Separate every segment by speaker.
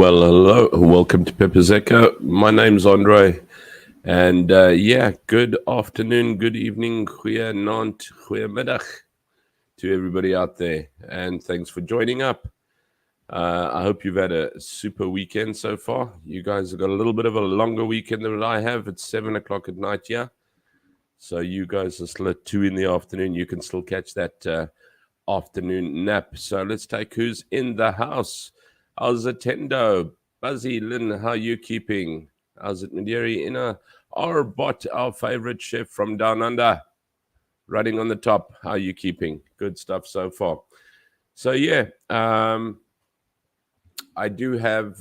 Speaker 1: Well, hello, welcome to Pepper's Echo. My name's Andre, and good afternoon, good evening, goeienaand, goeiemiddag to everybody out there, and thanks for joining up. I hope you've had a super weekend so far. You guys have got a little bit of a longer weekend than I have. It's 7 o'clock at night here, so you guys are still at 2 in the afternoon. You can still catch that afternoon nap. So let's take who's in the house. How's it, Tendo? Buzzy, Lynn, how you keeping? How's it, Mederi? Our bot, our favorite chef from down under, running on the top. How you keeping? Good stuff so far. So I do have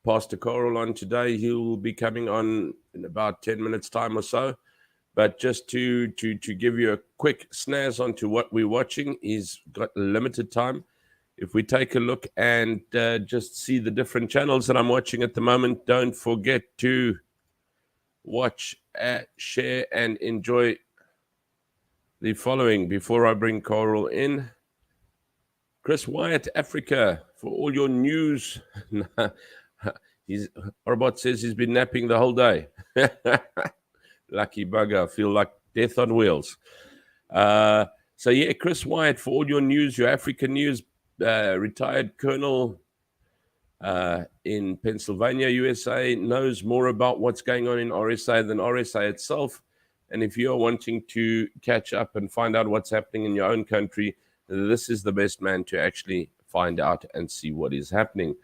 Speaker 1: Pastor Carel on today. He'll be coming on in about 10 minutes time or so. But just to give you a quick snaz onto what we're watching, he's got limited time. If we take a look and just see the different channels that I'm watching at the moment, don't forget to watch, share, and enjoy the following. Before I bring Carel in, Chris Wyatt, Africa, for all your news. Arbot says he's been napping the whole day. Lucky bugger, I feel like death on wheels. Chris Wyatt, for all your news, your African news, retired colonel in Pennsylvania, USA, knows more about what's going on in RSA than RSA itself. And if you're wanting to catch up and find out what's happening in your own country, this is the best man to actually find out and see what is happening.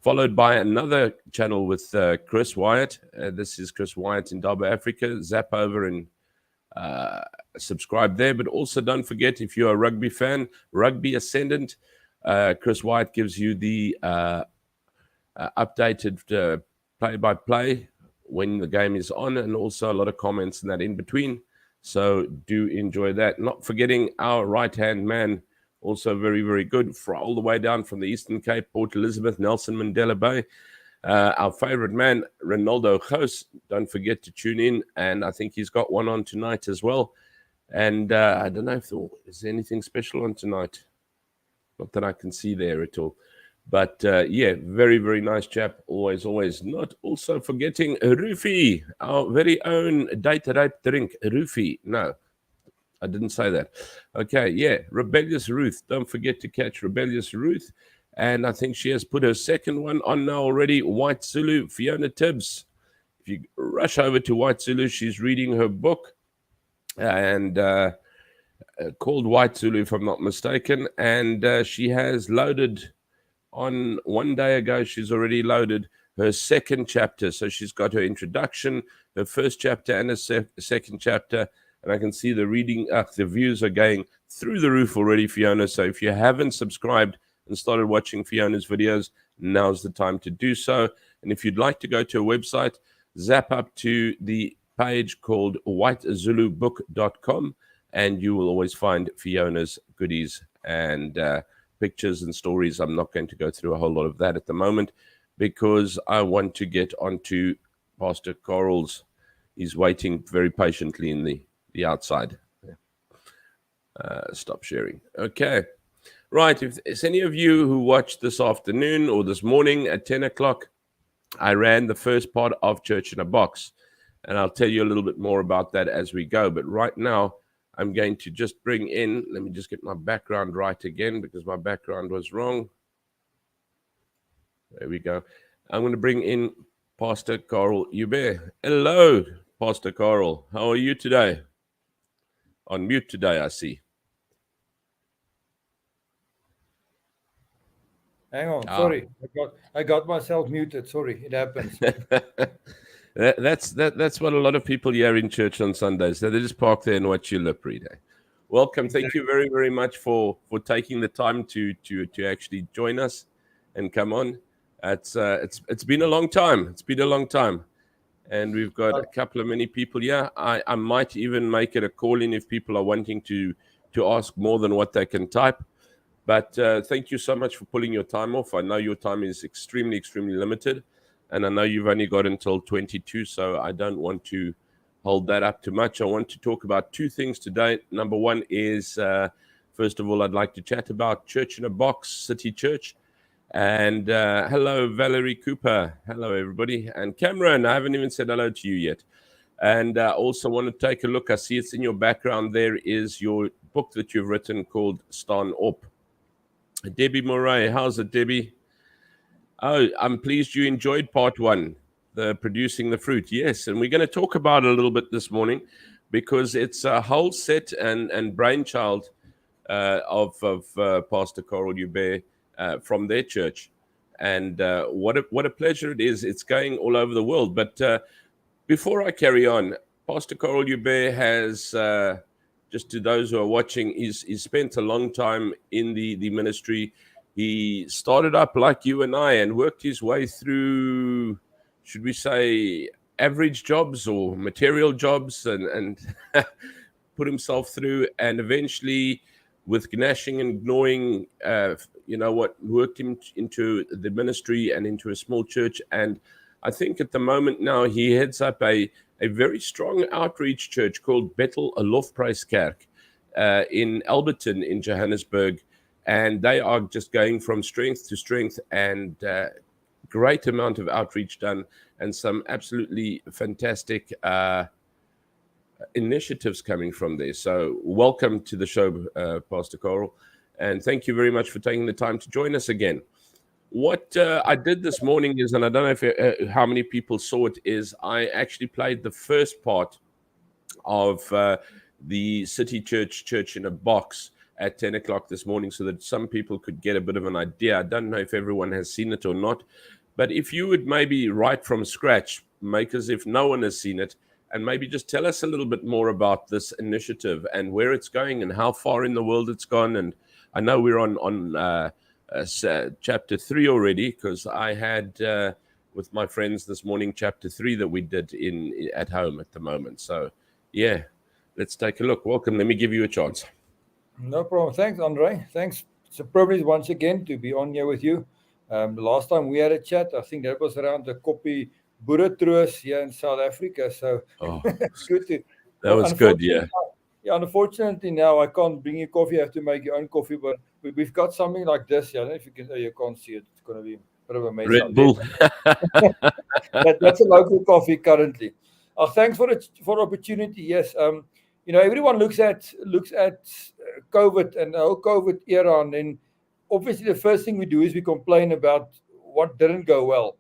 Speaker 1: Followed by another channel with Chris Wyatt. This is Chris Wyatt in Durban, Africa. Zap over and subscribe there. But also don't forget, if you're a rugby fan, Rugby Ascendant, Chris Wyatt gives you the updated play-by-play when the game is on, and also a lot of comments and that in between. So do enjoy that. Not forgetting our right-hand man, also very, very good, for all the way down from the Eastern Cape, Port Elizabeth, Nelson Mandela Bay. Our favorite man, Ronaldo Gous. Don't forget to tune in, and I think he's got one on tonight as well. And I don't know if there's anything special on tonight. Not that I can see there at all. But very, very nice chap. Always. Not also forgetting Rufy, our very own date rape drink. Rufy. No, I didn't say that. Okay, Rebellious Ruth. Don't forget to catch Rebellious Ruth. And I think she has put her second one on now already. White Zulu, Fiona Tibbs. If you rush over to White Zulu, she's reading her book. And called White Zulu, if I'm not mistaken. And she has loaded on one day ago, she's already loaded her second chapter. So she's got her introduction, her first chapter, and a second chapter. And I can see the reading, the views are going through the roof already, Fiona. So if you haven't subscribed and started watching Fiona's videos, now's the time to do so. And if you'd like to go to a website, zap up to the page called whitezulubook.com, and you will always find Fiona's goodies and pictures and stories. I'm not going to go through a whole lot of that at the moment because I want to get onto Pastor Carel's. He's waiting very patiently in the outside. Stop sharing. Okay. Right. If it's any of you who watched this afternoon or this morning at 10 o'clock, I ran the first part of Church in a Box. And I'll tell you a little bit more about that as we go. But right now, I'm going to just bring in, let me just get my background right again because my background was wrong. There we go. I'm going to bring in Pastor Carel Joubert. Hello, Pastor Carel. How are you today? On mute today, I see.
Speaker 2: Hang on, sorry. I got myself muted. Sorry, it happens.
Speaker 1: That's what a lot of people hear in church on Sundays. So they just park there and watch you lip read. Welcome. Exactly. Thank you very, very much for taking the time to actually join us and come on. It's been a long time. It's been a long time. And we've got a couple of many people here. I might even make it a call-in if people are wanting to ask more than what they can type. But thank you so much for pulling your time off. I know your time is extremely, extremely limited. And I know you've only got until 22, so I don't want to hold that up too much. I want to talk about two things today. Number one is, first of all, I'd like to chat about Church in a Box, City Church. And hello, Valerie Cooper. Hello, everybody. And Cameron, I haven't even said hello to you yet. And also want to take a look. I see it's in your background. There is your book that you've written called Staan Op. Debbie Moray, how's it, Debbie? Oh, I'm pleased you enjoyed part one, the producing the fruit. Yes, and we're going to talk about it a little bit this morning because it's a whole set and brainchild of Pastor Carel Joubert from their church. And what a pleasure it is. It's going all over the world. But before I carry on, Pastor Carel Joubert has, just to those who are watching, he's spent a long time in the ministry. He started up like you and I and worked his way through, should we say, average jobs or material jobs and put himself through, and eventually with gnashing and gnawing, worked him into the ministry and into a small church. And I think at the moment now he heads up a very strong outreach church called Bethel Lofprijskerk in Alberton in Johannesburg. And they are just going from strength to strength, and great amount of outreach done and some absolutely fantastic initiatives coming from there. So welcome to the show, Pastor Carel, and thank you very much for taking the time to join us again. What I did this morning is, and I don't know if how many people saw it, is I actually played the first part of the City Church in a Box at 10 o'clock this morning so that some people could get a bit of an idea. I don't know if everyone has seen it or not, but if you would maybe write from scratch, make as if no one has seen it, and maybe just tell us a little bit more about this initiative and where it's going and how far in the world it's gone. And I know we're on chapter 3 already, because I had with my friends this morning chapter 3 that we did at home at the moment. So yeah, let's take a look. Welcome. Let me give you a chance.
Speaker 2: No problem. Thanks, Andre. Thanks. It's a privilege once again to be on here with you. The last time we had a chat, I think that was around the Koppie Boeretroos here in South Africa. So it's good to.
Speaker 1: That was good, yeah.
Speaker 2: Yeah, unfortunately now I can't bring you coffee. I have to make your own coffee. But we've got something like this. Yeah, I don't know if you can. You can't see it. It's going to be a bit of a mess.
Speaker 1: Red Bull.
Speaker 2: That's a local coffee currently. Thanks for the opportunity. Yes. Everyone looks at COVID and the whole COVID era, and then obviously the first thing we do is we complain about what didn't go well.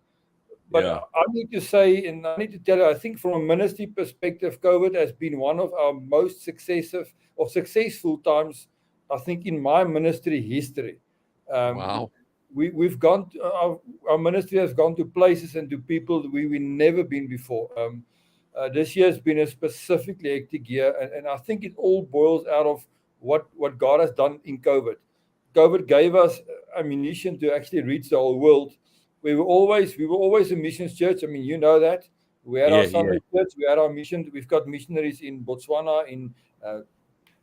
Speaker 2: But yeah. I need to say, and I need to tell you, I think from a ministry perspective, COVID has been one of our most successful times, I think, in my ministry history.
Speaker 1: Wow.
Speaker 2: We've gone to, our ministry has gone to places and to people we've never been before. This year has been a specifically hectic year, and I think it all boils out of what God has done in COVID. COVID gave us ammunition to actually reach the whole world. We were always a missions church. I mean, you know that. We had our Sunday church. We had our mission. We've got missionaries in Botswana, in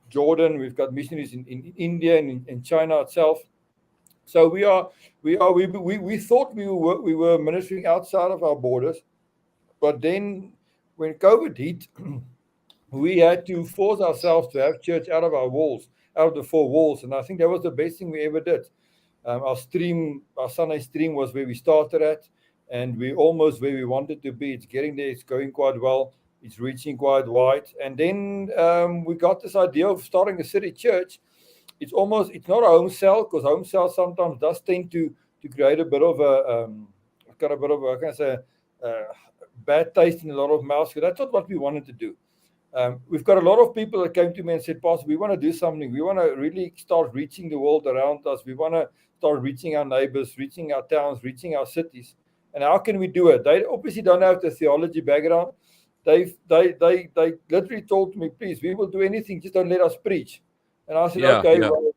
Speaker 2: Jordan. We've got missionaries in India and in China itself. So we thought we were ministering outside of our borders, but then when COVID hit, we had to force ourselves to have church out of our walls, out of the 4 walls, and I think that was the best thing we ever did. Our Sunday stream was where we started at, and we're almost where we wanted to be. It's getting there. It's going quite well. It's reaching quite wide. And then we got this idea of starting a city church. It's not a home cell, because home cell sometimes does tend to create a bit of bad taste in a lot of mouths. So that's not what we wanted to do. We've got a lot of people that came to me and said, Pastor, we want to do something. We want to really start reaching the world around us. We want to start reaching our neighbors, reaching our towns, reaching our cities. And how can we do it? They obviously don't have the theology background. They literally told me, please, we will do anything, just don't let us preach. And I said, well,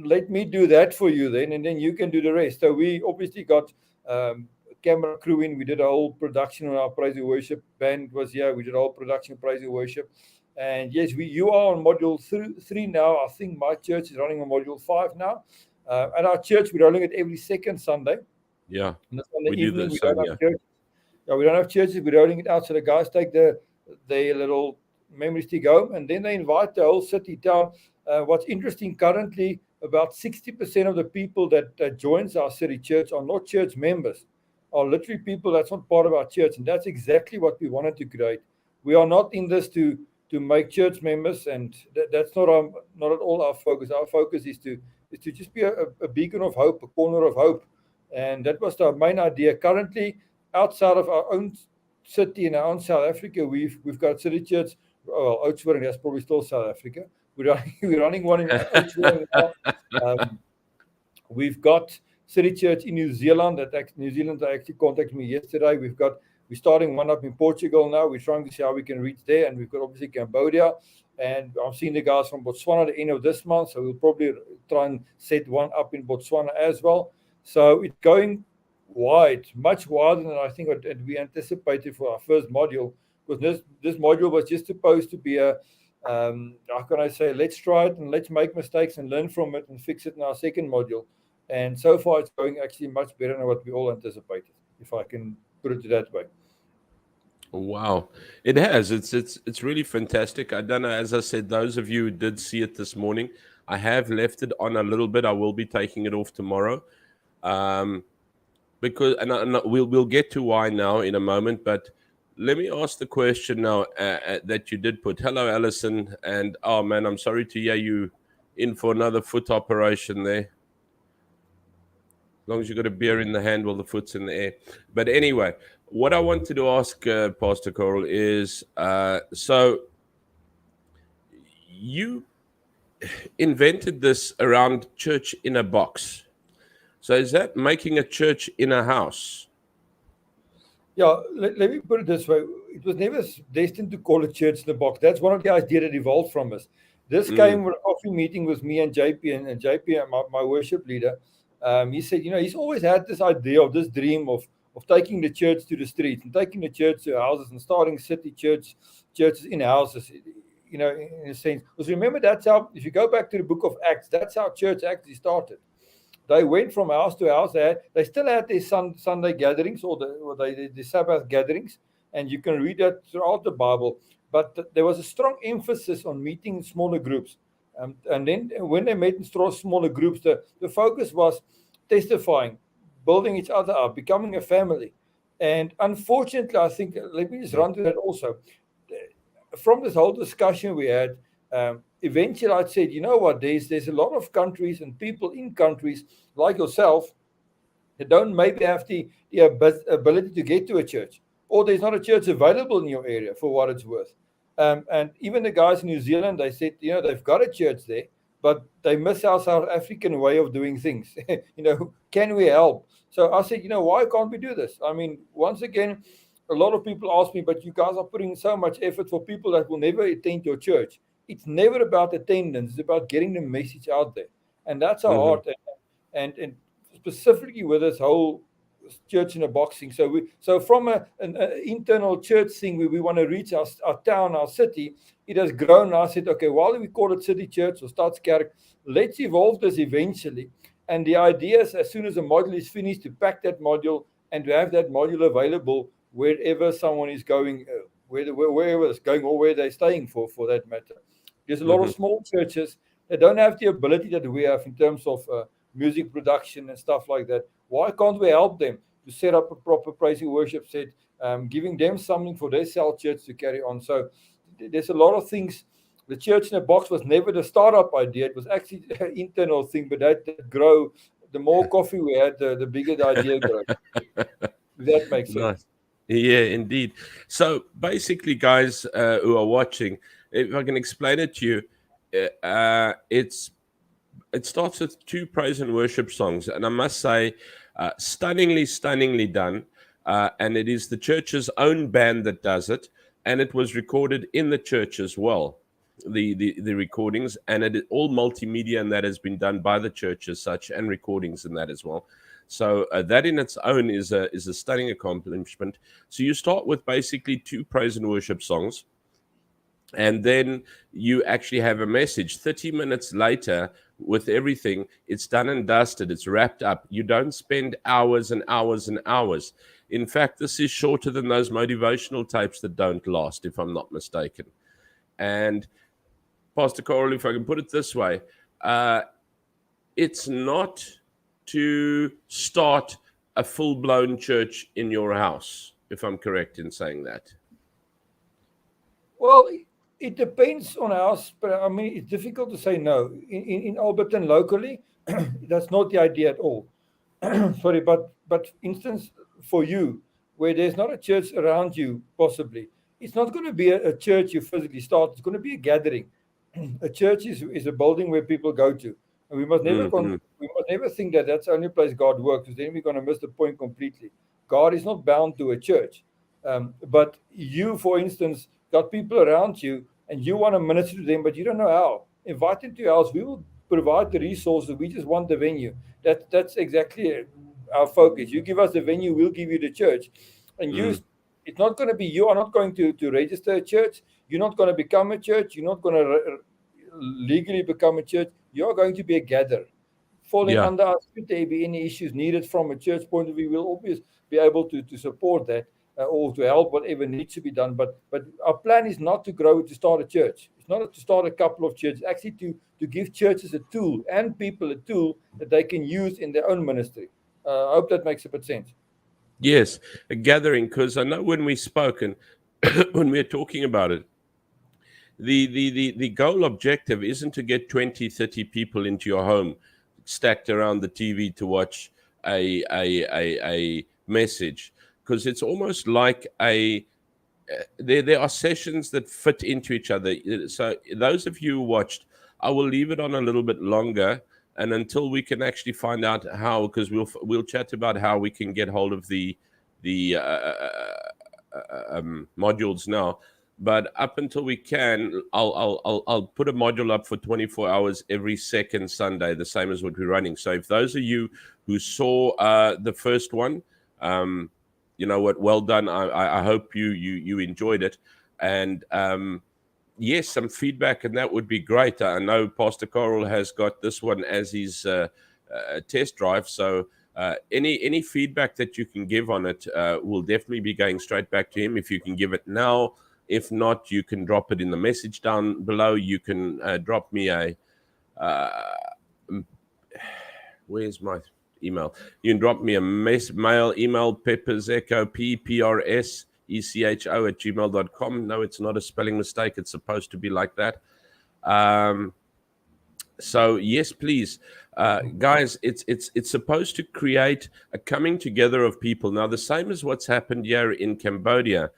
Speaker 2: let me do that for you then, and then you can do the rest. So we obviously got camera crew in. We did a whole production on our praise and worship. Band was here. We did a whole production praise and worship. And yes, you are on module 3 now. I think my church is running on module 5 now. At our church, we're rolling it every second Sunday.
Speaker 1: Yeah,
Speaker 2: we do the same. We don't have churches. We're rolling it out, so the guys take their little memory stick home, and then they invite the whole city town. What's interesting currently, about 60% of the people that joins our city church are not church members, are literally people that's not part of our church. And that's exactly what we wanted to create. We are not in this to make church members, and that's not at all our focus. Our focus is to just be a beacon of hope, a corner of hope. And that was our main idea. Currently, outside of our own city in our own South Africa, we've got city church. Well, Oudtshoorn, that's probably still South Africa. We're running one in Oudtshoorn now. We've got city church in New Zealand. New Zealand actually contacted me yesterday. We're starting one up in Portugal now. We're trying to see how we can reach there, and we've got obviously Cambodia. And I'm seeing the guys from Botswana at the end of this month, so we'll probably try and set one up in Botswana as well. So it's going wide, much wider than I think we anticipated for our first module, because this module was just supposed to be a, how can I say, let's try it and let's make mistakes and learn from it and fix it in our second module. And so far it's going actually much better than what we all anticipated, if I can put it that way.
Speaker 1: Wow, it has. It's really fantastic. I don't know. As I said, those of you who did see it this morning, I have left it on a little bit. I will be taking it off tomorrow, because we'll get to why now in a moment. But let me ask the question now that you did put. Hello, Alison, and oh man, I'm sorry to hear you in for another foot operation there. As long as you've got a beer in the hand while the foot's in the air. But anyway, what I wanted to ask Pastor Carel is, so you invented this around church in a box. So is that making a church in a house?
Speaker 2: Yeah, let me put it this way. It was never destined to call a church in a box. That's one of the ideas that evolved from us. This came with a coffee meeting with me and JP, and JP, my worship leader. He said, he's always had this idea of this dream of taking the church to the streets and taking the church to houses and starting city churches in houses, in a sense. Because remember, that's how, if you go back to the book of Acts, that's how church actually started. They went from house to house. They still had their Sunday gatherings or the Sabbath gatherings, and you can read that throughout the Bible. But there was a strong emphasis on meeting in smaller groups. And then when they met in smaller groups, the focus was testifying, building each other up, becoming a family. And unfortunately, I think, let me just run to that also. From this whole discussion we had, eventually I said, you know what, there's a lot of countries and people in countries like yourself that don't maybe have the ability to get to a church, or there's not a church available in your area for what it's worth. And even the guys in New Zealand, they said, they've got a church there, but they miss our South African way of doing things. Can we help? So I said, why can't we do this? I mean, once again, a lot of people ask me, but you guys are putting so much effort for people that will never attend your church. It's never about attendance. It's about getting the message out there. And that's our heart. And specifically with this whole church in a box thing. So from an internal church thing, we want to reach our town, our city, it has grown. I said, okay, why do we call it City Church or Stadskerk? Let's evolve this eventually. And the idea is, as soon as the module is finished, to pack that module and to have that module available wherever someone is going, wherever it's going, or where they're staying for that matter. There's a lot of small churches that don't have the ability that we have in terms of music production and stuff like that. Why can't we help them to set up a proper praise and worship set, giving them something for their cell church to carry on? So there's a lot of things. The church in a box was never the startup idea. It was actually an internal thing, but that grow. The more coffee we had, the bigger the idea grew. That makes sense.
Speaker 1: Nice. Yeah, indeed. So basically, guys who are watching, if I can explain it to you, it starts with 2 praise and worship songs, and I must say, stunningly done. And it is the church's own band that does it, and it was recorded in the church as well. The recordings, and it is all multimedia, and that has been done by the church as such, and recordings in that as well. So that in its own is a stunning accomplishment. So you start with basically 2 praise and worship songs, and then you actually have a message. 30 minutes later, with everything, it's done and dusted. It's wrapped up. You don't spend hours and hours and hours. In fact, this is shorter than those motivational tapes that don't last, if I'm not mistaken. And Pastor Carel, if I can put it this way, it's not to start a full-blown church in your house, if I'm correct in saying that.
Speaker 2: Well, it depends on us, but I mean, it's difficult to say no. In Alberton locally, that's not the idea at all. Sorry, but instance for you, where there's not a church around you, possibly, it's not going to be a church you physically start. It's going to be a gathering. A church is a building where people go to, and
Speaker 1: Mm-hmm.
Speaker 2: we must never think that that's the only place God works, because then we're going to miss the point completely. God is not bound to a church, but you, for instance, got people around you, and you want to minister to them, but you don't know how. Invite them to your house. We will provide the resources. We just want the venue. That's exactly our focus. You give us the venue, we'll give you the church, and you.
Speaker 1: Mm.
Speaker 2: It's not going to be, you are not going to register a church. You're not going to become a church. You're not going to legally become a church. You're going to be a gatherer. Falling
Speaker 1: Yeah.
Speaker 2: under us, should there be any issues needed from a church point of view, we'll always be able to support that, or to help whatever needs to be done. But our plan is not to grow to start a church. It's not to start a couple of churches. Actually, to give churches a tool and people a tool that they can use in their own ministry. I hope that makes a bit sense.
Speaker 1: Yes, a gathering, because I know when we spoke and when we were talking about it, the goal objective isn't to get 20, 30 people into your home stacked around the TV to watch a message, because it's almost like there are sessions that fit into each other. So those of you who watched, I will leave it on a little bit longer, and until we can actually find out how, because we'll chat about how we can get hold of the modules now. But up until we can, I'll put a module up for 24 hours every second Sunday, the same as what we're running. So if those of you who saw the first one, you know what, well done. I hope you enjoyed it, and yes, some feedback, and that would be great. I know Pastor Carel has got this one as his test drive, so any feedback that you can give on it will definitely be going straight back to him. If you can give it now, if not, you can drop it in the message down below. You can drop me a where's my email? You can drop me a email, Peppers Echo, PPRSECHO@gmail.com. No, it's not a spelling mistake. It's supposed to be like that. So yes, please, guys, it's supposed to create a coming together of people. Now, the same as what's happened here in Cambodia.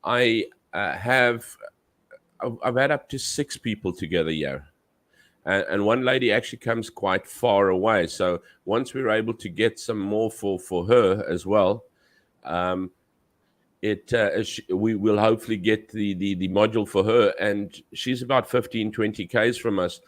Speaker 1: I've had up to 6 people together here. And one lady actually comes quite far away. So once we're able to get some more for her as well, we will hopefully get the module for her. And she's about 15, 20 Ks from us,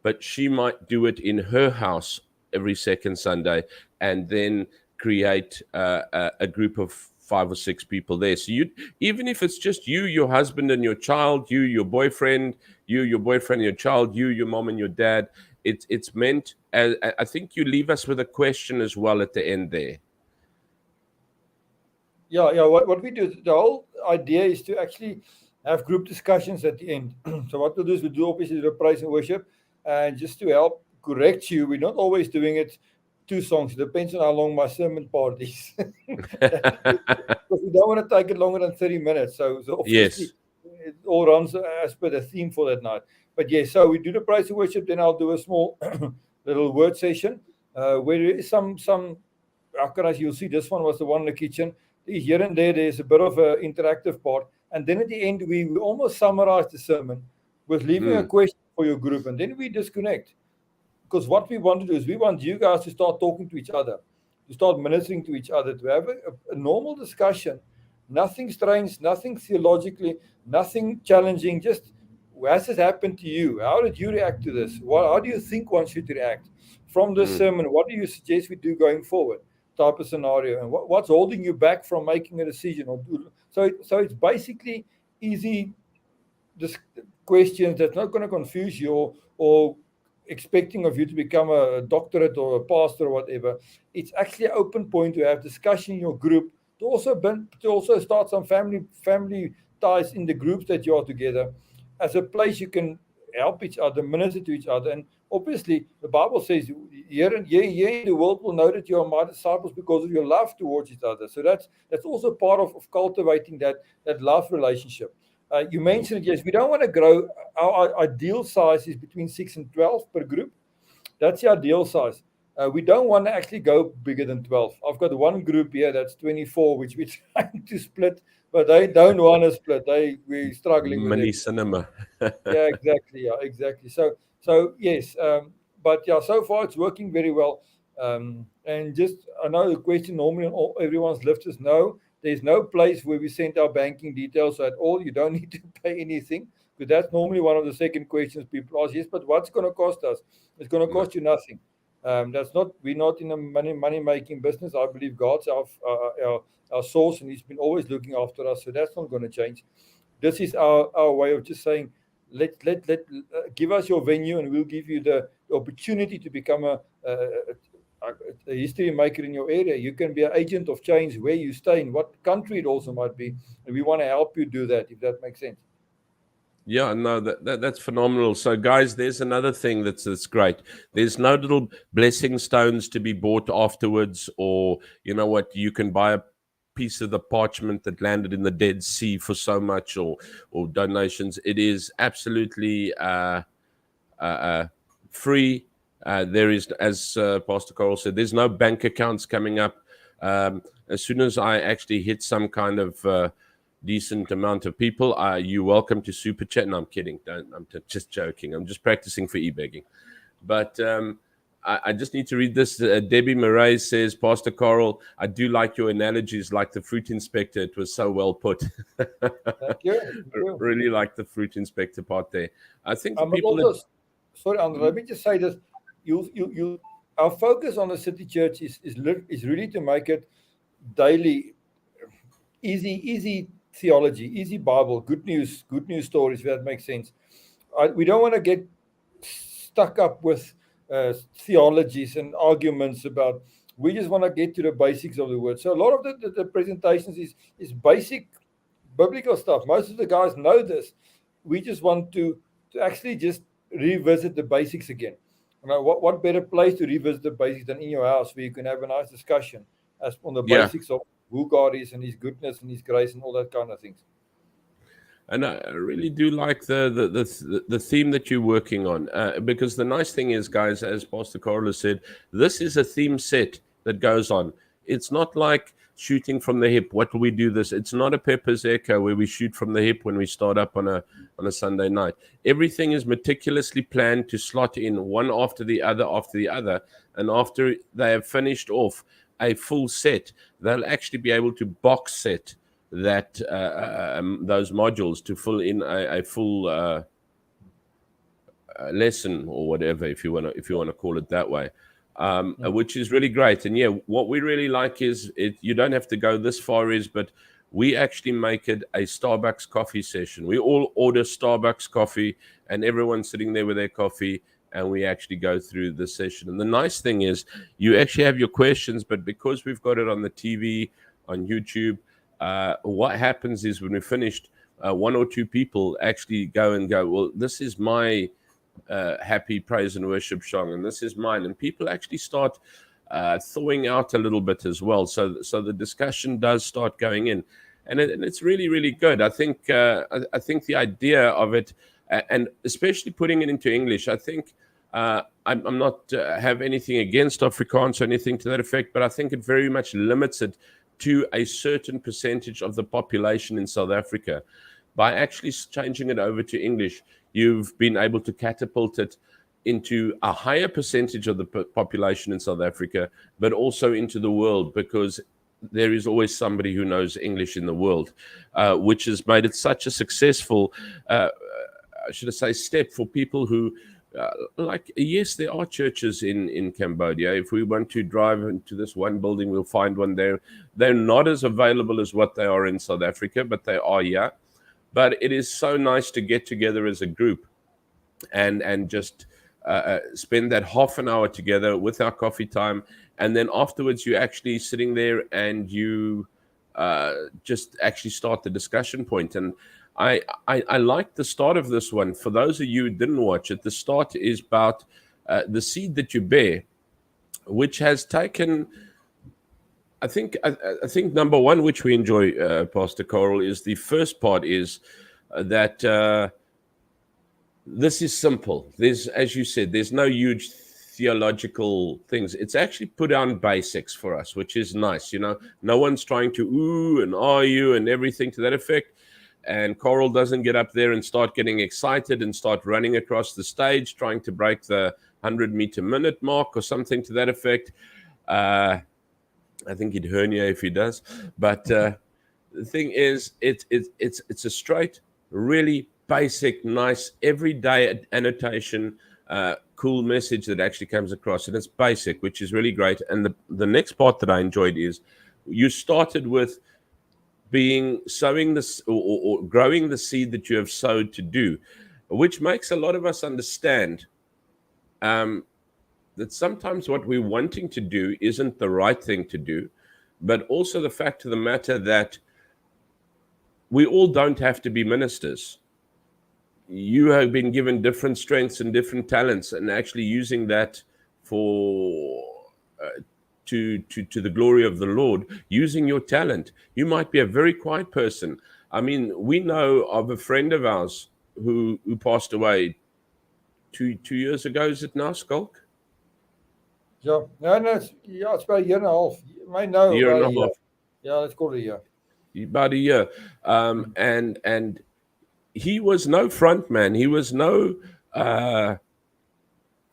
Speaker 1: but she might do it in her house every second Sunday, and then create a group of 5 or 6 people there. So even if it's just you, your husband and your child, you, your boyfriend, your boyfriend, your child, your mom and your dad, it's meant. I think you leave us with a question as well at the end there.
Speaker 2: Yeah. What we do, the whole idea is to actually have group discussions at the end. So what we'll do is we do obviously the praise and worship, and just to help correct you, we're not always doing it 2 songs. It depends on how long my sermon part is. Because we don't want to take it longer than 30 minutes. So obviously,
Speaker 1: Yes.
Speaker 2: it all runs as per the theme for that night. But yeah, so we do the praise and worship, then I'll do a small little word session where there is some, how can I say, you'll see this one was the one in the kitchen. Here and there's a bit of an interactive part. And then at the end, we almost summarize the sermon with leaving a question for your group. And then we disconnect. Because what we want to do is we want you guys to start talking to each other, to start ministering to each other, to have a normal discussion. Nothing strange, nothing theologically, nothing challenging. Just, has this happened to you? How did you react to this? How do you think one should react? From this sermon, what do you suggest we do going forward? Type of scenario. And what's holding you back from making a decision? So it's basically easy questions that's not going to confuse you or expecting of you to become a doctorate or a pastor or whatever. It's actually an open point to have discussion in your group, to also start some family ties in the groups that you are together, as a place you can help each other, minister to each other. And obviously the Bible says, here in the world will know that you are my disciples because of your love towards each other. So that's also part of cultivating that love relationship. You mentioned, yes, we don't want to grow. Our ideal size is between 6 and 12 per group. That's the ideal size. We don't want to actually go bigger than 12. I've got one group here that's 24, which we're trying to split, but they don't want to split. We're struggling with
Speaker 1: Mini
Speaker 2: them.
Speaker 1: cinema.
Speaker 2: Yeah, exactly. Yeah, exactly. So yes, but yeah, so far it's working very well. And just I know the question normally on everyone's lips is no. There's no place where we send our banking details at all. You don't need to pay anything, because that's normally one of the second questions people ask. Yes, but what's going to cost us? It's going to
Speaker 1: No.
Speaker 2: cost you nothing. That's not. We're not in a money making business. I believe God's our source, and He's been always looking after us. So that's not going to change. This is our way of just saying, let give us your venue, and we'll give you the opportunity to become a history maker in your area. You can be an agent of change where you stay, in what country it also might be, and we want to help you do that, if that makes sense.
Speaker 1: Yeah, no, that's phenomenal. So, guys, there's another thing that's great. There's no little blessing stones to be bought afterwards, or you know what, you can buy a piece of the parchment that landed in the Dead Sea for so much, or donations. It is absolutely free. There is, as Pastor Carel said, there's no bank accounts coming up. As soon as I actually hit some kind of decent amount of people, you're welcome to super chat. No, I'm kidding. I'm just joking. I'm just practicing for e-begging. But I just need to read this. Debbie Murray says, Pastor Carel, I do like your analogies, like the fruit inspector. It was so well put.
Speaker 2: Thank you. Thank you.
Speaker 1: Really like the fruit inspector part there. I think the
Speaker 2: But
Speaker 1: people that...
Speaker 2: also, sorry, Andre, let me just say this. You, our focus on the city church is really to make it daily easy theology, easy Bible, good news stories, if that makes sense. We don't want to get stuck up with theologies and arguments about. We just want to get to the basics of the word. So a lot of the presentations is basic biblical stuff. Most of the guys know this. We just want to actually just revisit the basics again. You know, what better place to revisit the basics than in your house, where you can have a nice discussion as on the
Speaker 1: Yeah.
Speaker 2: basics of who God is and His goodness and His grace and all that kind of things.
Speaker 1: And I really do like the theme that you're working on, because the nice thing is, guys, as Pastor Carel said, this is a theme set that goes on. It's not like shooting from the hip. What will we do this? It's not a Pepper's Echo where we shoot from the hip when we start up on a Sunday night. Everything is meticulously planned to slot in one after the other, and after they have finished off a full set, they'll actually be able to box set that those modules to fill in a full lesson, or whatever, if you want to call it that way, which is really great. And yeah, what we really like is you don't have to go this far, but we actually make it a Starbucks coffee session. We all order Starbucks coffee, and everyone's sitting there with their coffee, and we actually go through the session. And the nice thing is, you actually have your questions, but because we've got it on the TV, on YouTube, what happens is when we're finished, one or two people actually go, well, this is my happy praise and worship song, and this is mine. And people actually start thawing out a little bit as well. So the discussion does start going in. And it's really, really good. I think the idea of it, and especially putting it into English, I think I'm not have anything against Afrikaans or anything to that effect, but I think it very much limits it to a certain percentage of the population in South Africa. By actually changing it over to English, you've been able to catapult it into a higher percentage of the population in South Africa, but also into the world, because there is always somebody who knows English in the world, which has made it such a successful, should I say, step for people who, like, yes, there are churches in Cambodia. If we want to drive into this one building, we'll find one there. They're not as available as what they are in South Africa, but they are here. But it is so nice to get together as a group and just spend that half an hour together with our coffee time. And then afterwards, you're actually sitting there and you just actually start the discussion point. And I like the start of this one. For those of you who didn't watch it, the start is about the seed that you bear, which has taken, I think number one, which we enjoy, Pastor Carel, is the first part is that this is simple. There's, as you said, there's no huge theological things. It's actually put on basics for us, which is nice. No one's trying to ooh and ah you and everything to that effect. And Coral doesn't get up there and start getting excited and start running across the stage trying to break the 100-meter minute mark or something to that effect. I think he'd hernia if he does. But the thing is, it's a straight, really basic, nice, everyday annotation, cool message that actually comes across. And it's basic, which is really great. And the next part that I enjoyed is you started with sowing this or growing the seed that you have sowed to do, which makes a lot of us understand that sometimes what we're wanting to do isn't the right thing to do, but also the fact of the matter that we all don't have to be ministers. You have been given different strengths and different talents, and actually using that for to the glory of the Lord, using your talent. You might be a very quiet person. I mean, we know of a friend of ours who passed away two years ago. Is it now, Skulk?
Speaker 2: Yeah, no, it's about a year and a half. You may know,
Speaker 1: Year and a half.
Speaker 2: Yeah, let's call it a year.
Speaker 1: About a year. And he was no front man. He was no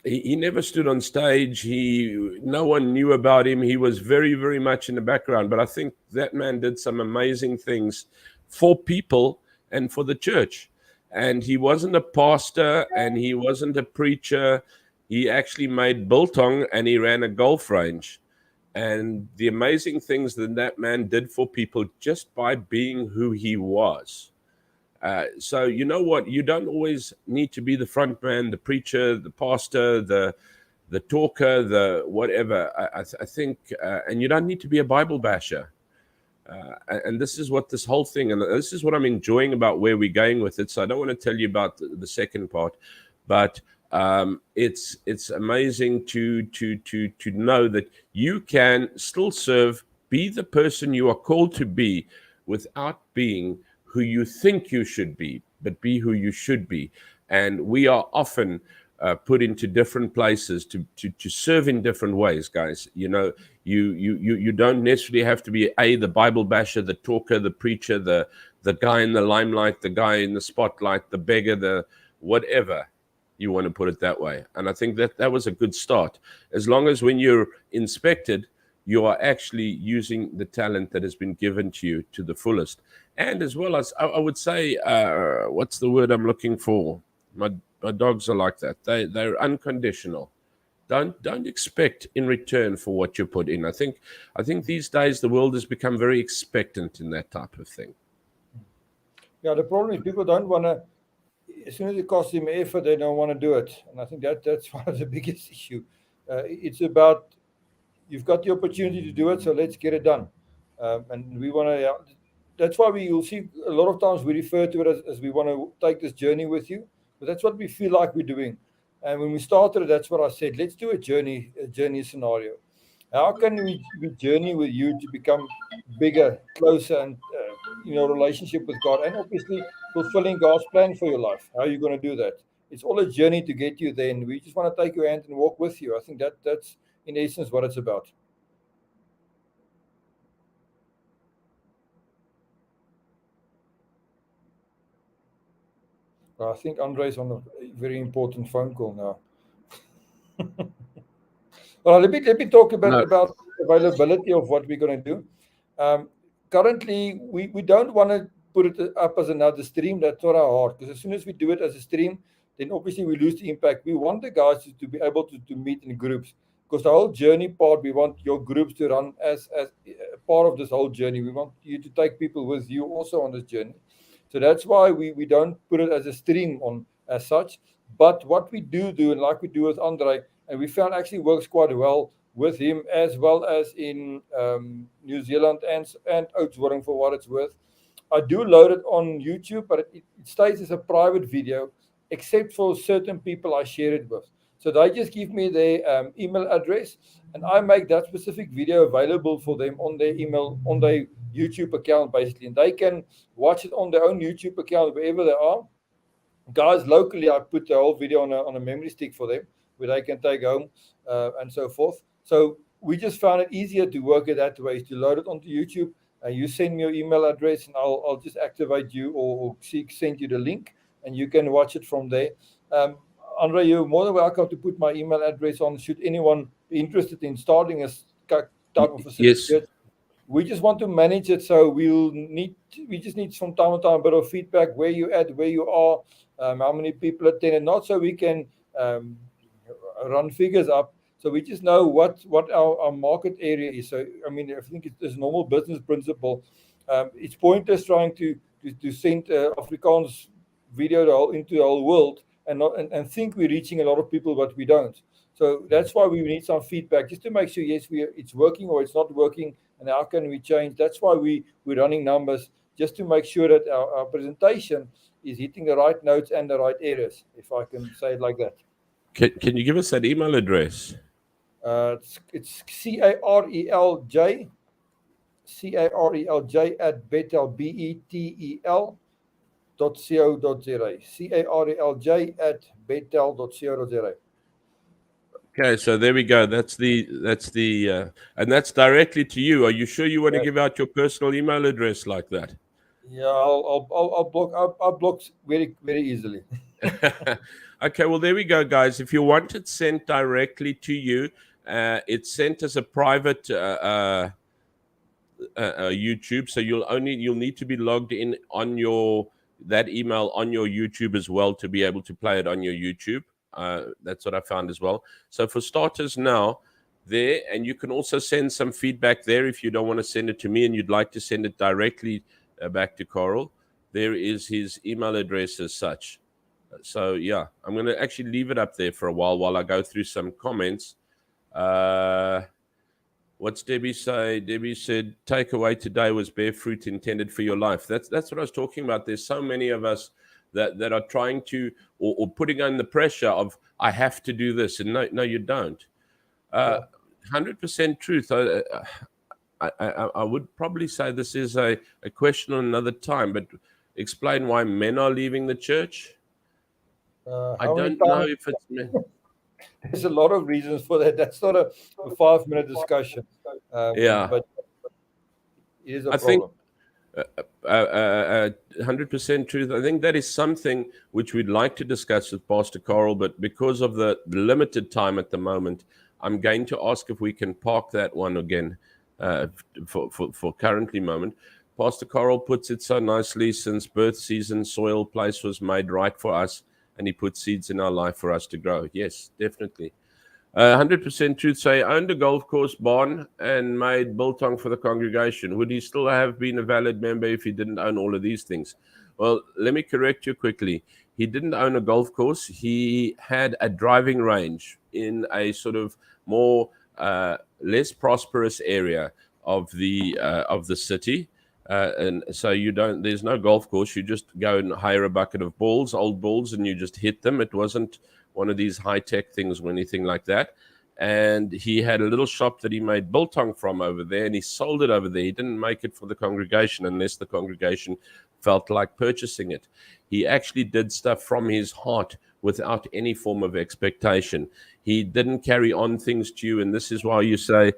Speaker 1: he never stood on stage. No one knew about him. He was very, very much in the background. But I think that man did some amazing things for people and for the church. And he wasn't a pastor and he wasn't a preacher. He actually made biltong and he ran a golf range. And the amazing things that man did for people just by being who he was. So you know what? You don't always need to be the front man, the preacher, the pastor, the talker, the whatever. I think, and you don't need to be a Bible basher. And this is what this whole thing, and this is what I'm enjoying about where we're going with it. So I don't want to tell you about the second part, but it's amazing to know that you can still serve, be the person you are called to be, without being who you think you should be, but be who you should be. And we are often put into different places to serve in different ways, guys. You don't necessarily have to be the Bible basher, the talker, the preacher, the guy in the limelight, the guy in the spotlight, the beggar, the whatever you want to put it that way. And I think that was a good start. As long as when you're inspected, you are actually using the talent that has been given to you to the fullest. And as well as, I would say, what's the word I'm looking for? My dogs are like that. They're unconditional. Don't expect in return for what you put in. I think these days the world has become very expectant in that type of thing.
Speaker 2: Yeah, the problem is people don't want to, as soon as it costs them effort, they don't want to do it. And I think that's one of the biggest issue. It's about, you've got the opportunity to do it, so let's get it done. And we want to, that's why you'll see a lot of times we refer to it as we want to take this journey with you. But that's what we feel like we're doing. And when we started, that's what I said, let's do a journey scenario. How can we journey with you to become bigger, closer, and relationship with God, and obviously fulfilling God's plan for your life? How are you going to do that? It's all a journey to get you there, and we just want to take your hand and walk with you. I think that's in essence what it's about. I think Andre's on a very important phone call now. Well, let me talk about availability of what we're going to do. Currently, we don't want to put it up as another stream. That's not our heart, because as soon as we do it as a stream, then obviously we lose the impact. We want the guys to be able to meet in groups, because the whole journey part, we want your groups to run as part of this whole journey. We want you to take people with you also on this journey. So that's why we don't put it as a stream on as such. But what we do, and like we do with Andre, and we found actually works quite well with him, as well as in New Zealand and Oudtshoorn, for what it's worth. I do load it on YouTube, but it stays as a private video, except for certain people I share it with. So they just give me their email address, and I make that specific video available for them on their email, on their YouTube account, basically. And they can watch it on their own YouTube account wherever they are. Guys, locally, I put the whole video on a memory stick for them where they can take home and so forth. So we just found it easier to work it that way, is to load it onto YouTube. You send me your email address, and I'll just activate you or send you the link, and you can watch it from there. Um, Andre, you're more than welcome to put my email address on. Should anyone be interested in starting a type of facility
Speaker 1: Yes.
Speaker 2: church, we just want to manage it, so we just need from time to time a bit of feedback, where you at, where you are, how many people attended, not so we can um, run figures up. So we just know what our market area is. So I mean, I think it's a normal business principle. It's pointless trying to send Afrikaans video into the whole world and not and think we're reaching a lot of people, but we don't. So that's why we need some feedback, just to make sure, yes, it's working or it's not working, and how can we change. That's why we're running numbers, just to make sure that our presentation is hitting the right notes and the right areas, if I can say it like that.
Speaker 1: Can you give us that email address?
Speaker 2: It's CARELJ at Betel, BETEL .co.za. CARELJ at betel.co.za.
Speaker 1: Okay, so there we go. That's the and that's directly to you. Are you sure you want to give out your personal email address like that?
Speaker 2: Yeah, I'll block. I'll block very very easily.
Speaker 1: Okay, well there we go, guys. If you want it sent directly to you, it's sent as a private YouTube. So you'll need to be logged in on that email on your YouTube as well to be able to play it on your YouTube. That's what I found as well. So for starters now, there, and you can also send some feedback there if you don't want to send it to me and you'd like to send it directly back to Carel. There is his email address as such. So yeah, I'm going to actually leave it up there for a while I go through some comments. What's Debbie say? Debbie said, takeaway today was bear fruit intended for your life. That's what I was talking about. There's so many of us that are trying to, or putting on the pressure of, I have to do this. And no, you don't. 100% truth. I would probably say this is a question on another time, but explain why men are leaving the church. I don't know if it's men.
Speaker 2: There's a lot of reasons for that. That's not a 5-minute discussion.
Speaker 1: Yeah.
Speaker 2: But it is a problem.
Speaker 1: I think 100% truth. I think that is something which we'd like to discuss with Pastor Carel, but because of the limited time at the moment, I'm going to ask if we can park that one again for currently moment. Pastor Carel puts it so nicely: since birth, season, soil, place was made right for us, and he put seeds in our life for us to grow. Yes, definitely. 100% truth. Say, owned a golf course barn and made biltong for the congregation. Would he still have been a valid member if he didn't own all of these things? Well, let me correct you quickly. He didn't own a golf course. He had a driving range in a sort of more less prosperous area of the city. And so there's no golf course. You just go and hire a bucket of old balls, and you just hit them. It wasn't one of these high-tech things or anything like that. And he had a little shop that he made biltong from over there, and he sold it over there. He didn't make it for the congregation unless the congregation felt like purchasing it. He actually did stuff from his heart without any form of expectation. He didn't carry on things to you, and this is why you say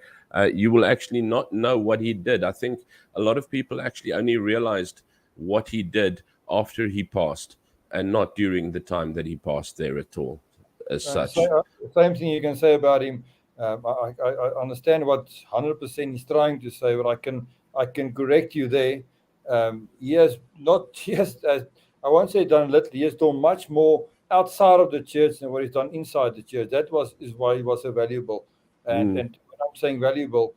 Speaker 1: you will actually not know what he did. I think a lot of people actually only realized what he did after he passed, and not during the time that he passed there at all, as such.
Speaker 2: Same thing you can say about him. I understand what 100% he's trying to say, but I can correct you there. He has not just, I won't say done little, he has done much more outside of the church than what he's done inside the church. Is why he was so valuable. And when I'm saying valuable,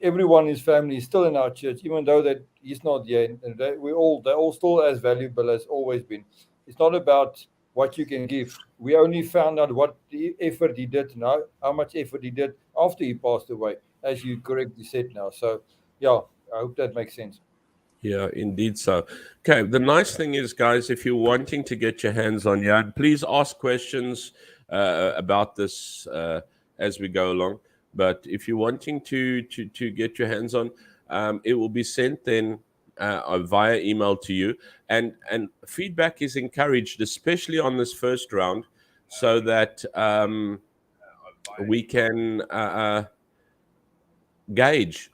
Speaker 2: everyone in his family is still in our church, even though that he's not here. And they're all still as valuable as always been. It's not about what you can give. We only found out what the effort he did now, how much effort he did after he passed away, as you correctly said now. So, yeah, I hope that makes sense.
Speaker 1: Yeah, indeed so. Okay, the nice thing is, guys, if you're wanting to get your hands on Yad, please ask questions. about this as we go along. But if you're wanting to get your hands on, it will be sent then via email to you, and feedback is encouraged, especially on this first round, so that we can gauge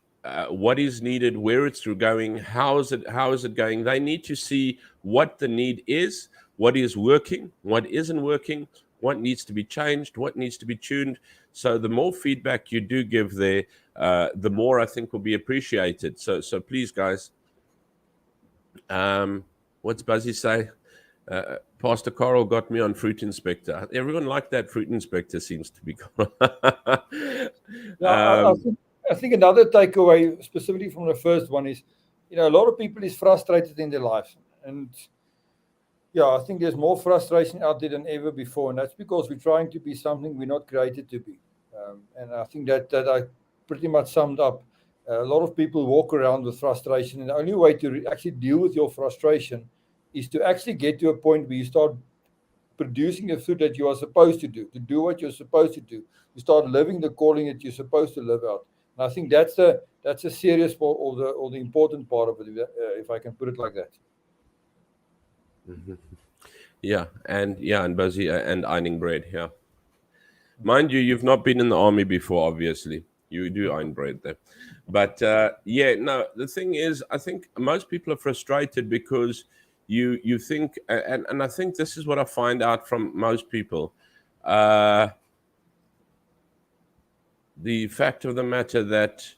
Speaker 1: what is needed, where it's going, how is it going. They need to see what the need is, what is working, what isn't working, what needs to be changed, what needs to be tuned. So the more feedback you do give there, the more I think will be appreciated. So please, guys. What's Buzzy say? Pastor Carel got me on Fruit Inspector. Everyone liked that Fruit Inspector, seems to be.
Speaker 2: Yeah, I think another takeaway, specifically from the first one, is, a lot of people is frustrated in their lives, and I think there's more frustration out there than ever before, and that's because we're trying to be something we're not created to be. And I think that I pretty much summed up. A lot of people walk around with frustration, and the only way to actually deal with your frustration is to actually get to a point where you start producing the fruit that you are supposed to do what you're supposed to do. You start living the calling that you're supposed to live out. And I think that's a serious or the important part of it, if I can put it like that.
Speaker 1: Mm-hmm. And Buzzy and ironing bread. Yeah, mind you, you've not been in the army before, obviously. You do iron bread there, but the thing is, I think most people are frustrated because you think, and I think this is what I find out from most people. The fact of the matter that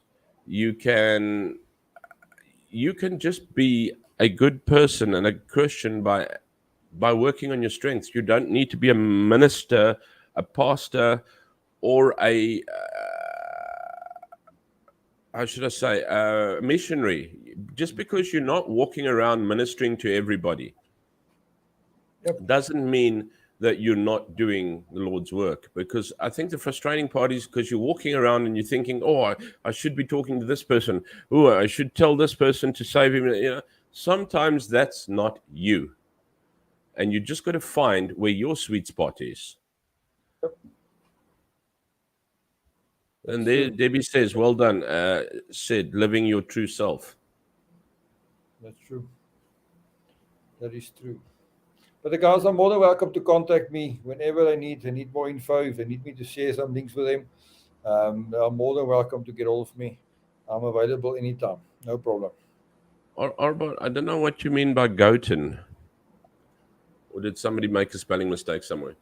Speaker 1: you can just be a good person and a Christian by working on your strengths. You don't need to be a minister, a pastor, or a how should I say, a missionary. Just because you're not walking around ministering to everybody, doesn't mean that you're not doing the Lord's work. Because I think the frustrating part is because you're walking around and you're thinking, oh, I should be talking to this person. Oh, I should tell this person to save him. Sometimes that's not you. And you just got to find where your sweet spot is. And there, Debbie says, well done, said, living your true self.
Speaker 2: That's true. That is true. But the guys are more than welcome to contact me whenever they need more info, if they need me to share some things with them. They are more than welcome to get hold of me. I'm available anytime. No problem.
Speaker 1: Or I don't know what you mean by goaten. Or did somebody make a spelling mistake somewhere?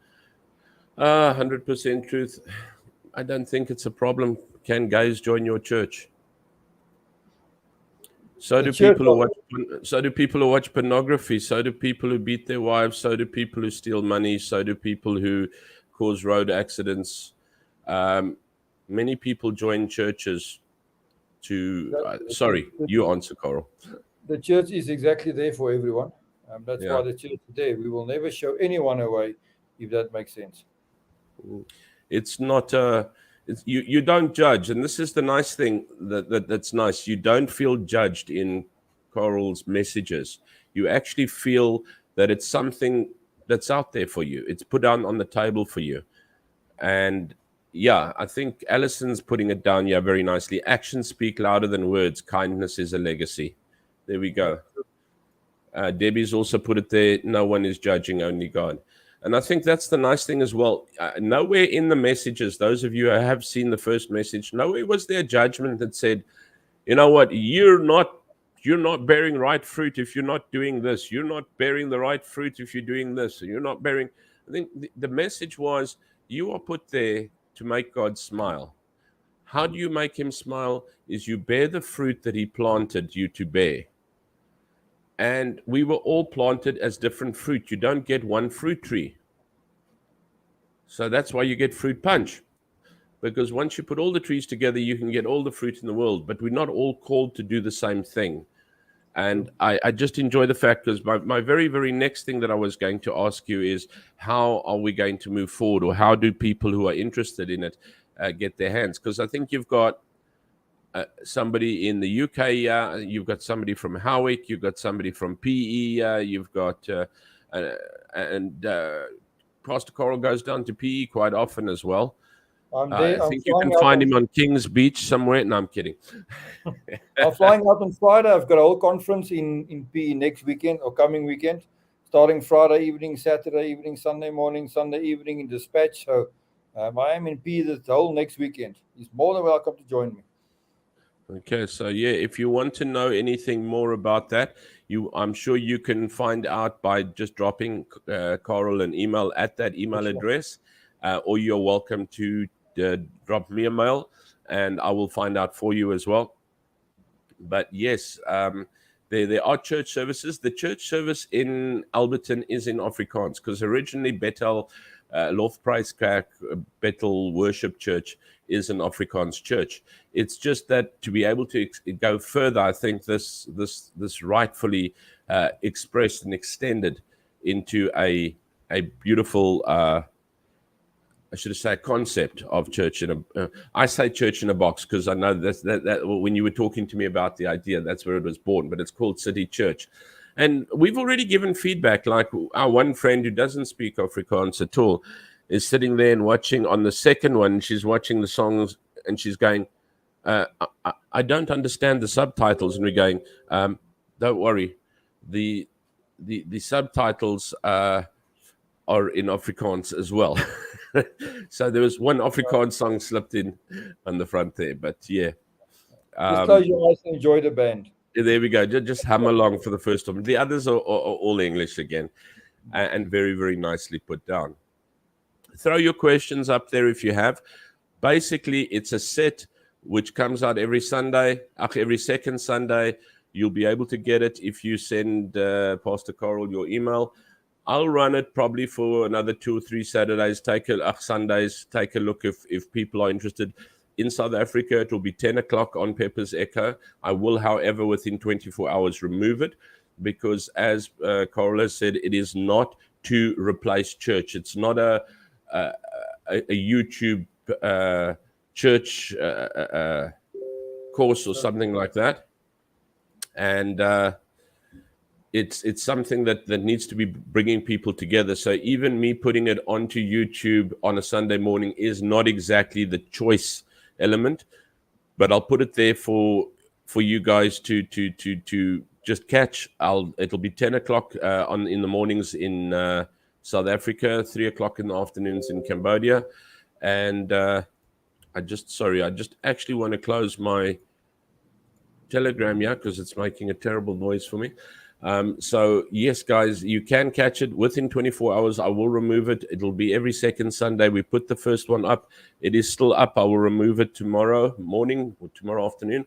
Speaker 1: 100% truth. I don't think it's a problem. Can gays join your church? So do people who watch pornography. So do people who beat their wives. So do people who steal money. So do people who cause road accidents. Many people join churches to. You answer, Carel.
Speaker 2: The church is exactly there for everyone. That's why the church is there. We will never show anyone away, if that makes sense.
Speaker 1: It's not you don't judge, and this is the nice thing that's nice. You don't feel judged in Carel's messages. You actually feel that it's something that's out there for you. It's put down on the table for you. And I think Allison's putting it down very nicely. Actions speak louder than words. Kindness is a legacy. There we go. Debbie's also put it there. No one is judging, only God. And I think that's the nice thing as well. Nowhere in the messages, those of you who have seen the first message, nowhere was there judgment that said, you know what, you're not bearing right fruit if you're not doing this. You're not bearing the right fruit if you're doing this. You're not bearing. I think the message was, you are put there to make God smile. How do you make him smile? Is you bear the fruit that he planted you to bear. And we were all planted as different fruit. You don't get one fruit tree. So that's why you get fruit punch. Because once you put all the trees together, you can get all the fruit in the world. But we're not all called to do the same thing. And I just enjoy the fact, because my very, very next thing that I was going to ask you is, how are we going to move forward? Or how do people who are interested in it get their hands? Because I think you've got somebody in the UK, you've got somebody from Howick, you've got somebody from PE, you've got and Pastor Carel goes down to PE quite often as well.
Speaker 2: I'm
Speaker 1: I
Speaker 2: there. I'm
Speaker 1: think you can
Speaker 2: flying out
Speaker 1: find
Speaker 2: on
Speaker 1: him on King's Beach somewhere. No, I'm kidding.
Speaker 2: I'm flying out on Friday. I've got a whole conference in PE next weekend or coming weekend, starting Friday evening, Saturday evening, Sunday morning, Sunday evening in Dispatch. So I am in PE the whole next weekend. He's more than welcome to join me.
Speaker 1: Okay, so yeah, if you want to know anything more about that, I'm sure you can find out by just dropping Carel an email at that email address, or you're welcome to drop me a mail, and I will find out for you as well. But yes, there are church services. The church service in Alberton is in Afrikaans because originally Bethel Lofprijskerk Bethel Worship Church is an Afrikaans church. It's just that to be able to go further, I think this rightfully expressed and extended into a beautiful I should say concept of church in a. I say church in a box because I know that when you were talking to me about the idea, that's where it was born. But it's called City Church, and we've already given feedback. Like our one friend who doesn't speak Afrikaans at all is sitting there and watching on the second one. She's watching the songs and she's going, I don't understand the subtitles, and we're going, don't worry, the subtitles are in Afrikaans as well. So there was one Afrikaans song slipped in on the front there, but yeah.
Speaker 2: Just close your eyes and enjoy the band.
Speaker 1: There we go. Just hum along for the first time. The others are all English again, and very, very nicely put down. Throw your questions up there if you have. Basically, it's a set which comes out every Sunday, every second Sunday. You'll be able to get it if you send Pastor Carel your email. I'll run it probably for another 2 or 3 Saturdays. Sundays. Take a look if people are interested. In South Africa, it will be 10 o'clock on Pepper's Echo. I will, however, within 24 hours remove it because, as Carel has said, it is not to replace church. It's not a YouTube church course or something like that. And it's something that needs to be bringing people together. So even me putting it onto YouTube on a Sunday morning is not exactly the choice element, but I'll put it there for you guys to just catch. It'll be 10 o'clock in the mornings in South Africa, 3 o'clock in the afternoons in Cambodia, and I just actually want to close my Telegram because it's making a terrible noise for me. So yes, guys, you can catch it within 24 hours. I will remove it. It'll be every second Sunday. We put the first one up. It is still up. I will remove it tomorrow morning or tomorrow afternoon.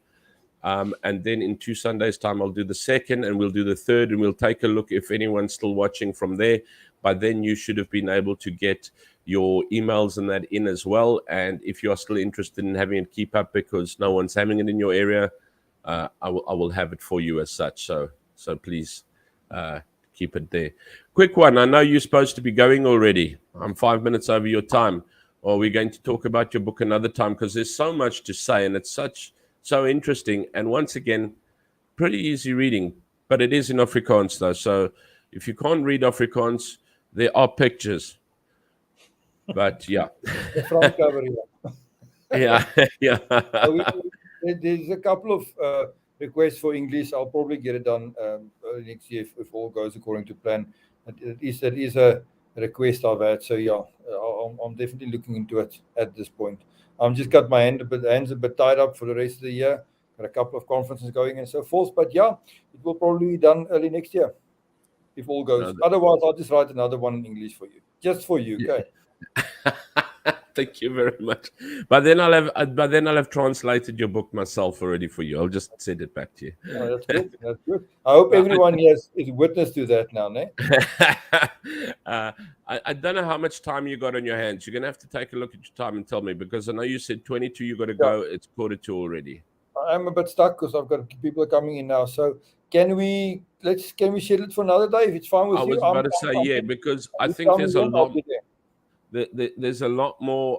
Speaker 1: And then in 2 Sundays time, I'll do the second and we'll do the third and we'll take a look if anyone's still watching from there. By then you should have been able to get your emails and that in as well. And if you're still interested in having it keep up because no one's having it in your area, I will have it for you as such. So please keep it there. Quick one. I know you're supposed to be going already. I'm 5 minutes over your time. Or we're going to talk about your book another time because there's so much to say and it's so interesting. And once again, pretty easy reading. But it is in Afrikaans though. So if you can't read Afrikaans, there are pictures. But yeah.
Speaker 2: The front cover,
Speaker 1: yeah. Yeah.
Speaker 2: There's a couple of requests for English. I'll probably get it done early next year if all goes according to plan. It is a request I've had. So yeah, I'm definitely looking into it at this point. I've just got my hands a bit tied up for the rest of the year. Got a couple of conferences going and so forth. But yeah, it will probably be done early next year if all goes. Otherwise, I'll just write another one in English for you, just for you. Okay.
Speaker 1: Thank you very much. But then I'll have translated your book myself already for you. I'll just send it back to you.
Speaker 2: Oh, that's good. That's good. I hope everyone here is witness to that now, ne?
Speaker 1: I don't know how much time you got on your hands. You're gonna have to take a look at your time and tell me because I know you said 22. You got to go. It's 1:45 already.
Speaker 2: I'm a bit stuck because I've got people coming in now. So can we schedule it for another day if it's fine with you?
Speaker 1: I was about to say because I think there's a lot. There's a lot more.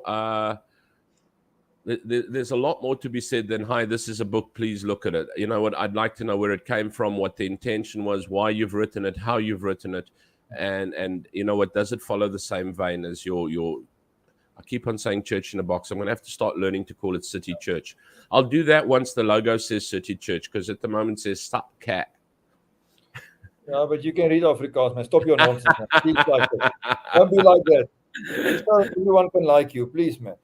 Speaker 1: There's a lot more to be said than "Hi, this is a book. Please look at it." You know what? I'd like to know where it came from, what the intention was, why you've written it, how you've written it, And you know what, does it follow the same vein as your I keep on saying church in a box. I'm going to have to start learning to call it City Church. I'll do that once the logo says City Church, because at the moment it says Stap Cat.
Speaker 2: Yeah, but you can read Afrikaans, man. Stop your nonsense, man. Please like that. Don't be like that. So everyone can like you, please, man.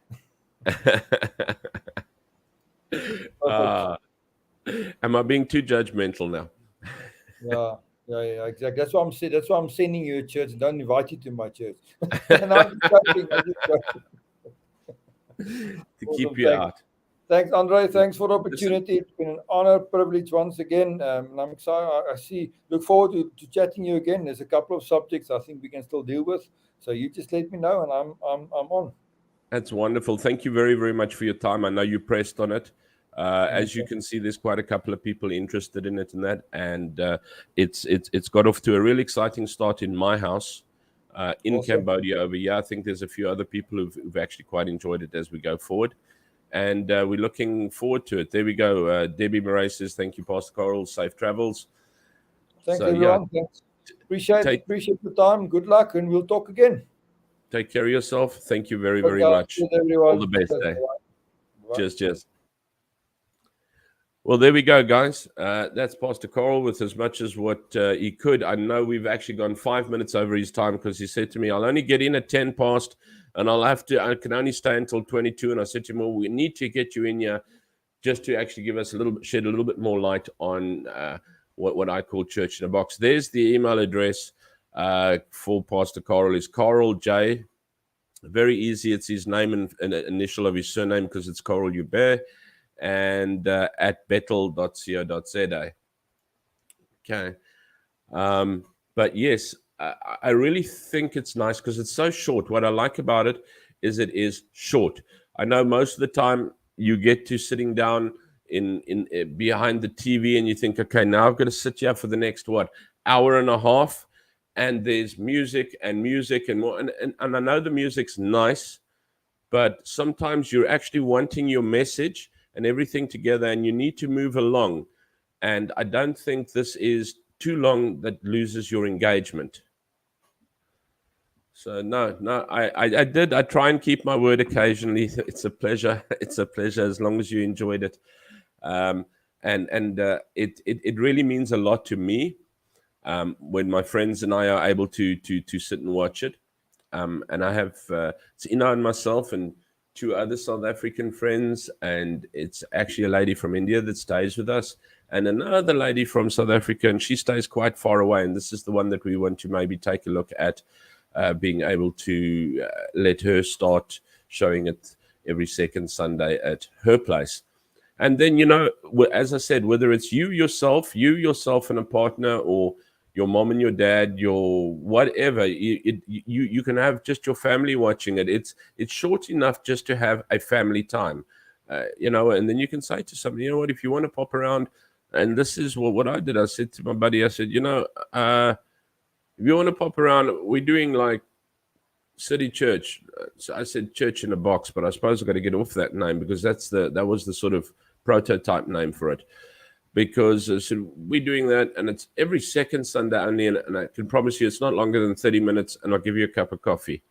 Speaker 1: Am I being too judgmental now?
Speaker 2: Yeah, exactly. That's why I'm saying. That's why I'm sending you a church. Don't invite you to my church. And I'm just joking.
Speaker 1: To keep you out.
Speaker 2: Thanks, Andre. Thanks for the opportunity. It's been an honor, privilege once again. And I'm excited. Look forward to chatting you again. There's a couple of subjects I think we can still deal with. So you just let me know, and I'm on.
Speaker 1: That's wonderful. Thank you very, very much for your time. I know you pressed on it. As you can see, there's quite a couple of people interested in it and that, and it's got off to a really exciting start in my house in Cambodia over here. I think there's a few other people who've actually quite enjoyed it as we go forward, and we're looking forward to it. There we go. Debbie Murray says, "Thank you, Pastor Carel. Safe travels."
Speaker 2: Thanks, everyone. Yeah. Thanks. Appreciate the time. Good luck, and we'll talk again.
Speaker 1: Take care of yourself. Thank you very, very much. All the best. Cheers. Well, there we go, guys. That's Pastor Carel with as much as what he could. I know we've actually gone 5 minutes over his time, because he said to me, I'll only get in at 10 past and I can only stay until 22. And I said to him, well, we need to get you in here just to actually give us shed a little bit more light on what I call church in a box. There's the email address for Pastor Carel. Is Carel J. Very easy. It's his name and initial of his surname, because it's Carel Joubert. And at bettel.co.za. Okay. But yes, I really think it's nice because it's so short. What I like about it is short. I know most of the time you get to sitting down in behind the TV and you think, okay, now I've got to sit here for the next hour and a half, and there's music and more. And I know the music's nice, but sometimes you're actually wanting your message and everything together, and you need to move along. And I don't think this is too long that loses your engagement. So no, I try and keep my word occasionally. It's a pleasure. It's a pleasure as long as you enjoyed it. And it really means a lot to me when my friends and I are able to sit and watch it. And I have it's Ina and myself and 2 other South African friends, and it's actually a lady from India that stays with us, and another lady from South Africa, and she stays quite far away. And this is the one that we want to maybe take a look at, being able to let her start showing it every second Sunday at her place. And then, as I said, whether it's you yourself and a partner, or your mom and your dad, your whatever, you can have just your family watching it. It's short enough just to have a family time, and then you can say to somebody, you know what, if you want to pop around, and this is what I did. I said to my buddy, I said, if you want to pop around, we're doing like City Church. So I said church in a box, but I suppose I've got to get off that name, because that was the sort of prototype name for it. Because we're doing that, and it's every second Sunday only, and I can promise you it's not longer than 30 minutes, and I'll give you a cup of coffee.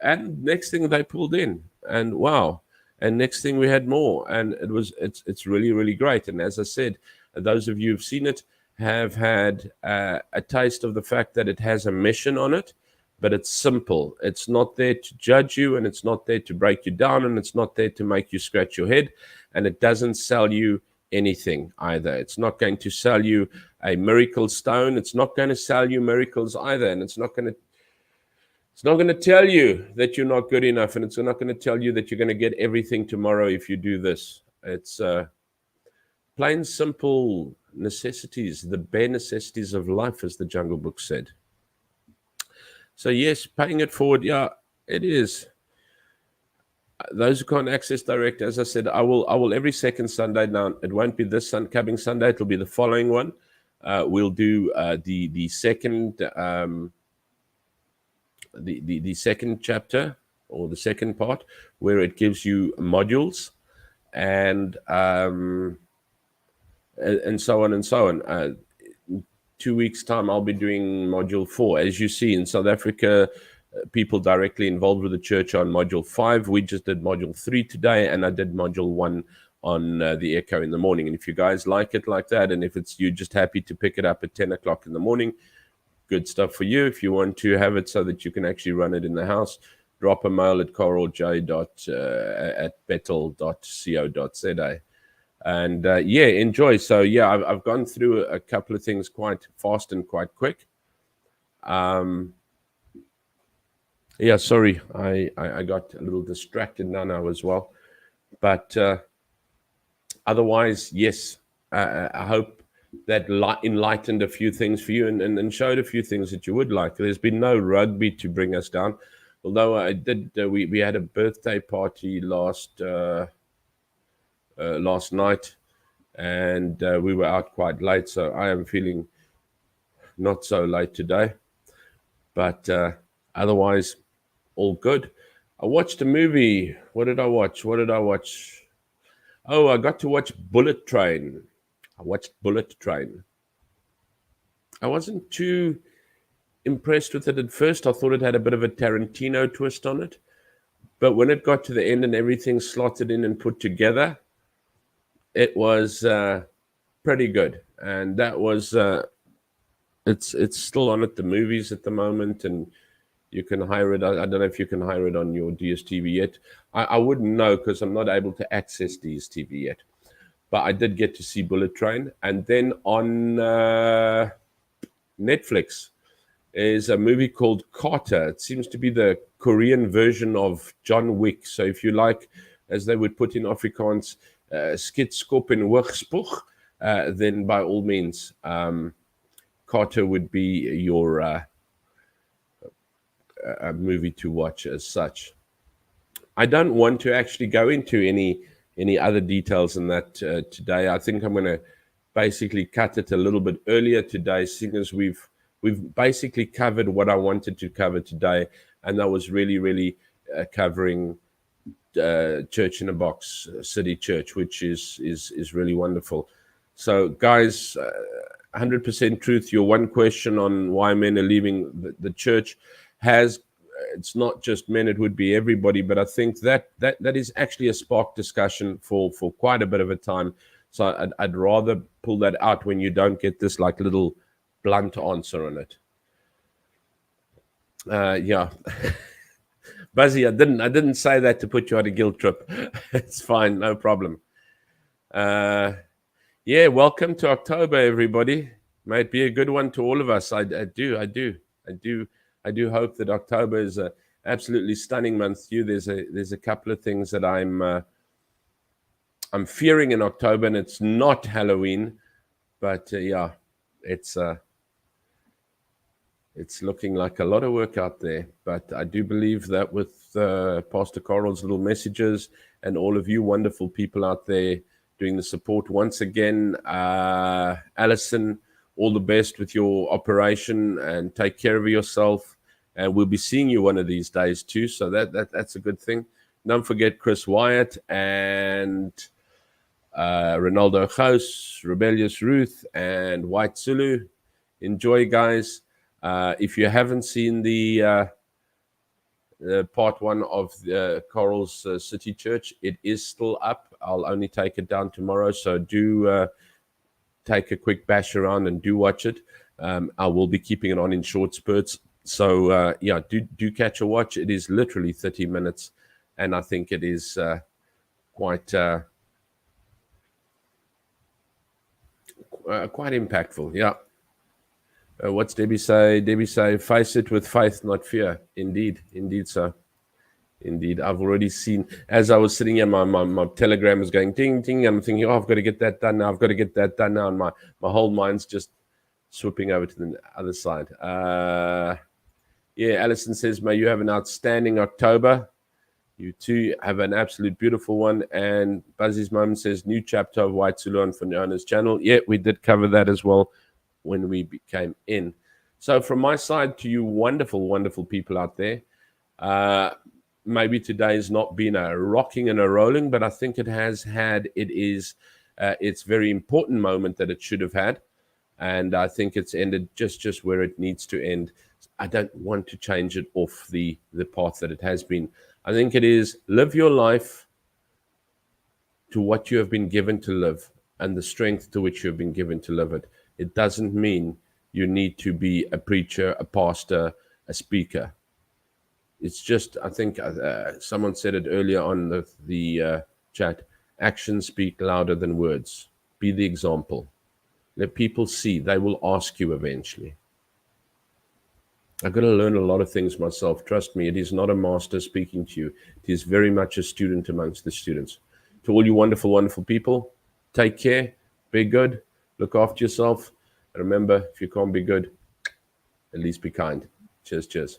Speaker 1: And next thing they pulled in, and wow, and next thing we had more, and it's really, really great. And as I said, those of you who've seen it have had a taste of the fact that it has a mission on it, but it's simple. It's not there to judge you, and it's not there to break you down, and it's not there to make you scratch your head, and it doesn't sell you anything either. It's not going to sell you a miracle stone. It's not going to sell you miracles either, and it's not going to tell you that you're not good enough, and it's not going to tell you that you're going to get everything tomorrow if you do this. It's plain simple necessities, the bare necessities of life, as the Jungle Book said. So yes, paying it forward, yeah, it is. Those who can't access direct, as I said, I will every second Sunday. Now, it won't be this coming Sunday, it'll be the following one. We'll do the second the second chapter, or the second part, where it gives you modules and so on and so on. 2 weeks' time, I'll be doing module 4. As you see, in South Africa, people directly involved with the church are on module 5. We just did module 3 today, and I did module 1 on the Echo in the morning. And if you guys like it like that, and if it's you're just happy to pick it up at 10 o'clock in the morning, good stuff for you. If you want to have it so that you can actually run it in the house, drop a mail at carelj@bethel.co.za. And enjoy. So I've gone through a couple of things quite fast and quite quick. Sorry, I got a little distracted now as well. But otherwise, yes, I hope that enlightened a few things for you and showed a few things that you would like. There's been no rugby to bring us down, although I did. We had a birthday party last night, and we were out quite late, so I am feeling not so late today. But otherwise, all good. I watched a movie. What did I watch? Oh, I got to watch Bullet Train. I watched Bullet Train. I wasn't too impressed with it at first. I thought it had a bit of a Tarantino twist on it. But when it got to the end and everything slotted in and put together, it was pretty good. And that was, it's still on at the movies at the moment, and you can hire it. I don't know if you can hire it on your DSTV yet. I wouldn't know because I'm not able to access DSTV yet. But I did get to see Bullet Train. And then on Netflix is a movie called Carter. It seems to be the Korean version of John Wick. So if you like, as they would put in Afrikaans, skitskop en hoogspoeg, then by all means, Carter would be your a movie to watch as such. I don't want to actually go into any other details than that today. I think I'm going to basically cut it a little bit earlier today, seeing as we've basically covered what I wanted to cover today, and that was really covering Church in a Box, City Church, which is really wonderful. So, guys, 100% truth. Your one question on why men are leaving the church it's not just men, it would be everybody, but I think that is actually a spark discussion for quite a bit of a time. So I'd rather pull that out when you don't get this like little blunt answer on it. Buzzy, I didn't say that to put you on a guilt trip. It's fine, no problem. Welcome to October, everybody. Might be a good one to all of us. I do hope that October is an absolutely stunning month to you. There's a couple of things that I'm fearing in October, and it's not Halloween, but it's looking like a lot of work out there. But I do believe that with Pastor Carel's little messages and all of you wonderful people out there doing the support once again, Alison, all the best with your operation, and take care of yourself. And we'll be seeing you one of these days too. So that's a good thing. Don't forget Chris Wyatt and Ronaldo Gous, Rebellious Ruth, and White Zulu. Enjoy, guys. If you haven't seen the part 1 of Carel's City Church, it is still up. I'll only take it down tomorrow. So do take a quick bash around and do watch it. I will be keeping it on in short spurts. So do catch a watch. It is literally 30 minutes, and I think it is quite impactful. Yeah. What's Debbie say? Debbie say, face it with faith, not fear. Indeed, so. Indeed, I've already seen, as I was sitting here, my telegram was going ding, ding. I'm thinking, I've got to get that done now. And my whole mind's just swooping over to the other side. Alison says, may you have an outstanding October. You too have an absolute beautiful one. And Buzzy's mum says, new chapter of White Zulu on Fiona's channel. Yeah, we did cover that as well when we came in. So from my side to you wonderful, wonderful people out there, maybe today's not been a rocking and a rolling, but I think it has had, it's very important moment that it should have had. and I think it's ended just where it needs to end. I don't want to change it off the path that it has been. I think it is live your life to what you have been given to live and the strength to which you have been given to live it. It doesn't mean you need to be a preacher, a pastor, a speaker. It's just, I think someone said it earlier on the chat, actions speak louder than words. Be the example. Let people see. They will ask you eventually. I've got to learn a lot of things myself. Trust me, it is not a master speaking to you. It is very much a student amongst the students. To all you wonderful, wonderful people, take care, be good, look after yourself. And remember, if you can't be good, at least be kind. Cheers, cheers.